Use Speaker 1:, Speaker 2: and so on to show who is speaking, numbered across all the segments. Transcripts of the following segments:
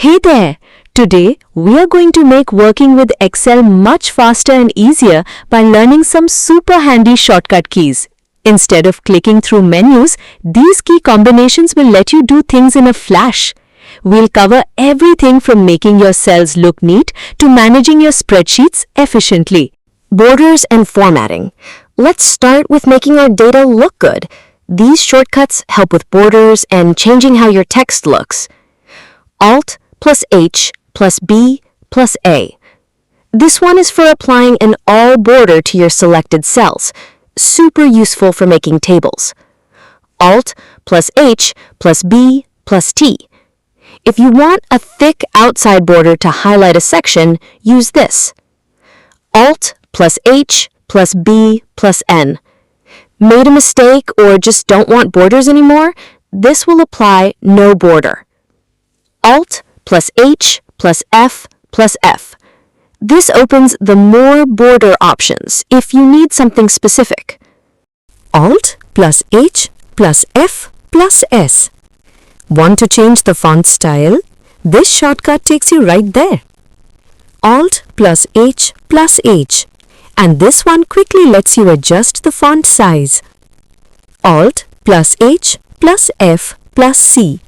Speaker 1: Hey there! Today, we are going to make working with Excel much faster and easier by learning some super handy shortcut keys. Instead of clicking through menus, these key combinations will let you do things in a flash. We'll cover everything from making your cells look neat to managing your spreadsheets efficiently.
Speaker 2: Borders and formatting. Let's start with making our data look good. These shortcuts help with borders and changing how your text looks. Alt plus H plus B plus A. This one is for applying an all border to your selected cells. Super useful for making tables. Alt plus H plus B plus T. If you want a thick outside border to highlight a section, use this. Alt plus H plus B plus N. Made a mistake or just don't want borders anymore? This will apply no border. Alt plus H plus F plus F. This opens the More Border options if you need something specific.
Speaker 1: Alt plus H plus F plus S. Want to change the font style? This shortcut takes you right there. Alt plus H plus H. And this one quickly lets you adjust the font size. Alt plus H plus F plus C.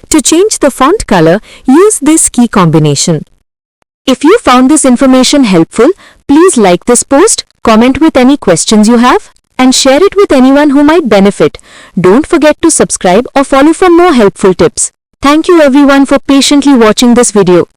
Speaker 1: To change the font color, use this key combination. If you found this information helpful, please like this post, comment with any questions you have, and share it with anyone who might benefit. Don't forget to subscribe or follow for more helpful tips. Thank you everyone for patiently watching this video.